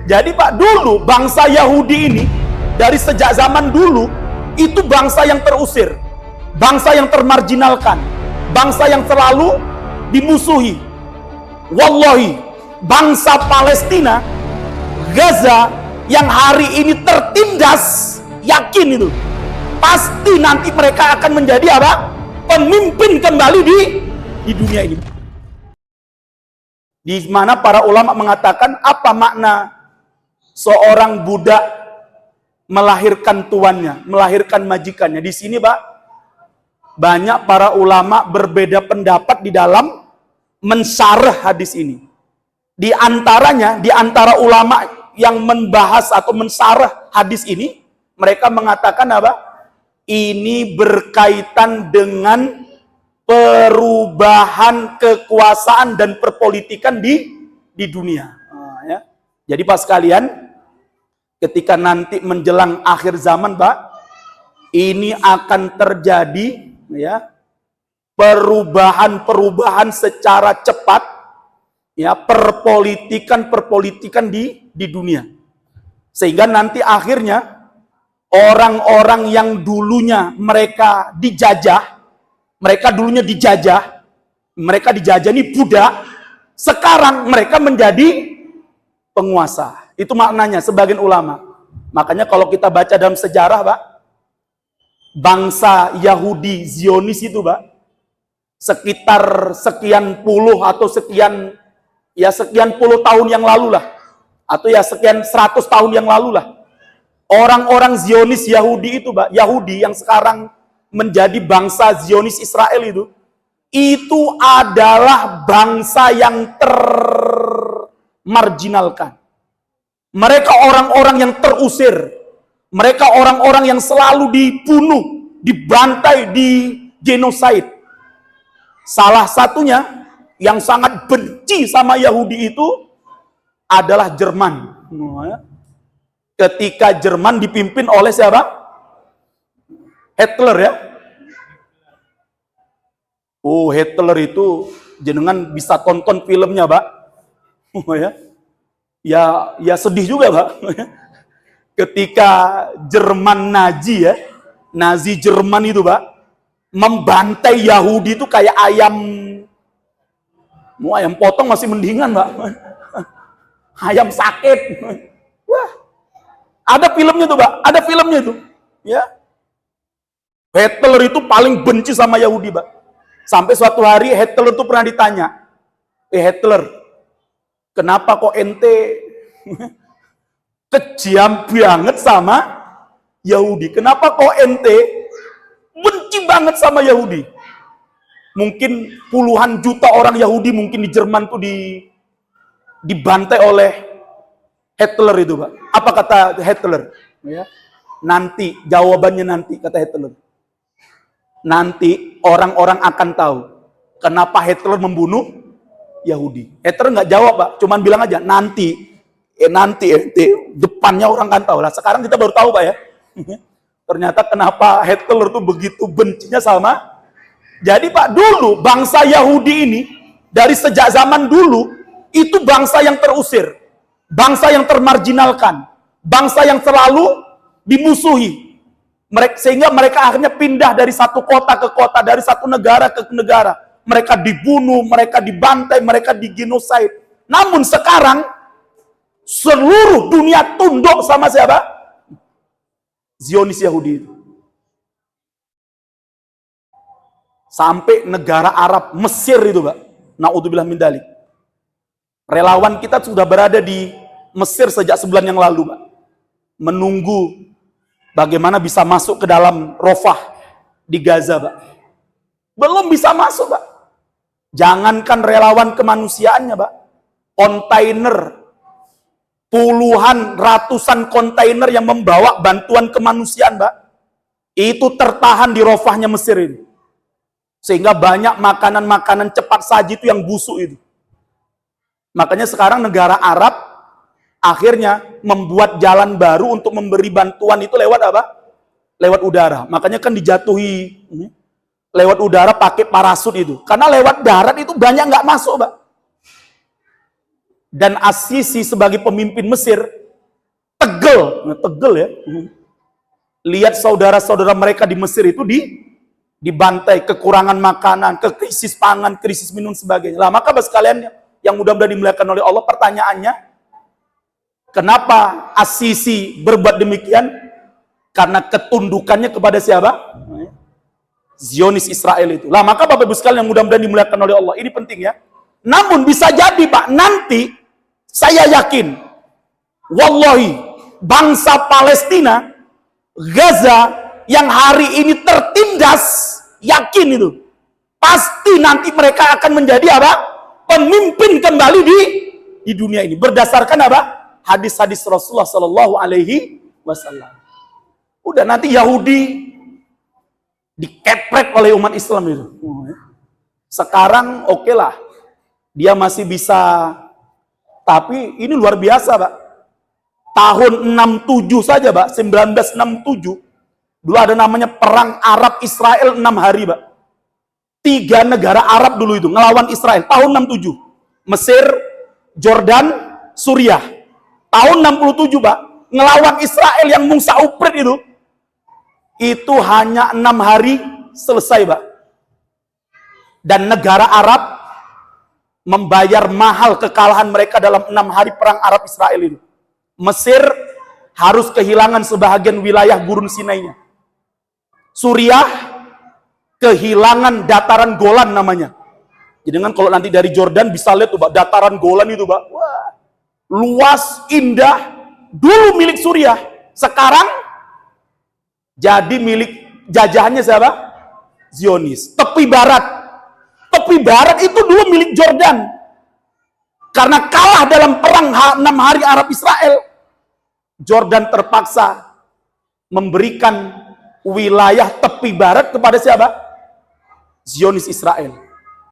Jadi Pak, dulu bangsa Yahudi ini dari sejak zaman dulu itu bangsa yang terusir, bangsa yang termarginalkan, bangsa yang selalu dimusuhi. Wallahi, bangsa Palestina, Gaza yang hari ini tertindas, yakin itu pasti nanti mereka akan menjadi apa? Pemimpin kembali di dunia ini. Di mana para ulama mengatakan apa makna seorang budak melahirkan tuannya, melahirkan majikannya. Di sini Pak, banyak para ulama berbeda pendapat di dalam mensyarah hadis ini. Di antaranya, di antara ulama yang membahas atau mensyarah hadis ini, mereka mengatakan apa? Ini berkaitan dengan perubahan kekuasaan dan perpolitikan di dunia. Ya. Jadi Pak sekalian, ketika nanti menjelang akhir zaman Pak, ini akan terjadi ya perubahan secara cepat ya, perpolitikan di dunia. Sehingga nanti akhirnya orang-orang yang dulunya mereka dijajah, mereka dijajah ini budak, sekarang mereka menjadi penguasa. Itu maknanya sebagian ulama. Makanya kalau kita baca dalam sejarah Pak, bangsa Yahudi Zionis itu Pak, sekitar sekian puluh atau sekian puluh tahun yang lalu lah, atau ya sekian 100 tahun yang lalu lah, orang-orang Zionis Yahudi itu Pak, Yahudi yang sekarang menjadi bangsa Zionis Israel itu adalah bangsa yang termarginalkan. Mereka orang-orang yang terusir, mereka orang-orang yang selalu dibunuh, dibantai, di genosid. Salah satunya yang sangat benci sama Yahudi itu adalah Jerman. Ketika Jerman dipimpin oleh siapa? Hitler ya. Oh, Hitler itu jenengan bisa tonton filmnya, Pak. Ya sedih juga, Pak. Ketika Jerman Nazi ya, Nazi Jerman itu, Pak, membantai Yahudi itu kayak ayam potong masih mendingan, Pak. Ayam sakit. Wah. Ada filmnya tuh, Pak. Ada filmnya tuh. Ya. Hitler itu paling benci sama Yahudi, Pak. Sampai suatu hari Hitler tuh pernah ditanya, Hitler, kenapa kok ente kejam banget sama Yahudi? Kenapa kok ente benci banget sama Yahudi? Mungkin puluhan juta orang Yahudi mungkin di Jerman tuh dibantai oleh Hitler itu, Pak. Apa kata Hitler? Ya. Nanti, jawabannya nanti, kata Hitler. Nanti orang-orang akan tahu kenapa Hitler membunuh Yahudi. Hitler nggak jawab, Pak. Cuman bilang aja, nanti, depannya orang akan tahu. Lah sekarang kita baru tahu, Pak ya. Ternyata kenapa Hitler tuh begitu bencinya sama. Jadi Pak, dulu bangsa Yahudi ini dari sejak zaman dulu itu bangsa yang terusir, bangsa yang termarginalkan, bangsa yang selalu dimusuhi. Sehingga mereka akhirnya pindah dari satu kota ke kota, dari satu negara ke negara. Mereka dibunuh, mereka dibantai, mereka digenosid. Namun sekarang seluruh dunia tunduk sama siapa? Zionis Yahudi itu. Sampai negara Arab, Mesir itu, Pak. Na'udzubillah min dzalik. Relawan kita sudah berada di Mesir sejak sebulan yang lalu, Pak. Menunggu bagaimana bisa masuk ke dalam Rafah di Gaza, Pak. Belum bisa masuk, Pak. Jangankan relawan kemanusiaannya, Pak. Kontainer, puluhan, ratusan kontainer yang membawa bantuan kemanusiaan, Pak, itu tertahan di Rafahnya Mesir ini. Sehingga banyak makanan-makanan cepat saji itu yang busuk itu. Makanya sekarang negara Arab akhirnya membuat jalan baru untuk memberi bantuan itu lewat apa? Lewat udara. Makanya kan dijatuhi lewat udara pakai parasut itu. Karena lewat darat itu banyak nggak masuk, Pak. dan As-Sisi sebagai pemimpin Mesir tegel ya. Lihat saudara-saudara mereka di Mesir itu dibantai, kekurangan makanan, krisis pangan, krisis minum sebagainya. Lah maka bagi sekalian yang mudah-mudahan dimuliakan oleh Allah, pertanyaannya, kenapa As-Sisi berbuat demikian? Karena ketundukannya kepada siapa? Zionis Israel itu. Lah maka Bapak Ibu sekalian yang mudah-mudahan dimuliakan oleh Allah, ini penting ya. Namun bisa jadi Pak, nanti saya yakin, wallahi, bangsa Palestina, Gaza yang hari ini tertindas, yakin itu, pasti nanti mereka akan menjadi apa? Pemimpin kembali di dunia ini. Berdasarkan apa? Hadis-hadis Rasulullah Sallallahu Alaihi Wasallam. Udah nanti Yahudi dikeprek oleh umat Islam itu. Sekarang oke lah, dia masih bisa, tapi ini luar biasa Pak. Tahun 67 saja Pak, 1967, dulu ada namanya perang Arab Israel 6 hari Pak. 3 negara Arab dulu itu ngelawan Israel, tahun 67. Mesir, Jordan, Suriah. Tahun 67 Pak, ngelawan Israel yang Musa Uprit itu hanya 6 hari selesai Pak. Dan negara Arab membayar mahal kekalahan mereka dalam 6 hari perang Arab Israel itu. Mesir harus kehilangan sebahagian wilayah Gurun Sinainya. Suriah kehilangan dataran Golan namanya. Jadi kan kalau nanti dari Jordan bisa lihat tuh Pak, dataran Golan itu Pak. Wah, luas, indah. Dulu milik Suriah, sekarang jadi milik jajahannya siapa? Zionis. Tepi barat itu dulu milik Jordan. Karena kalah dalam perang 6 hari Arab Israel, Jordan terpaksa memberikan wilayah tepi barat kepada siapa? Zionis Israel.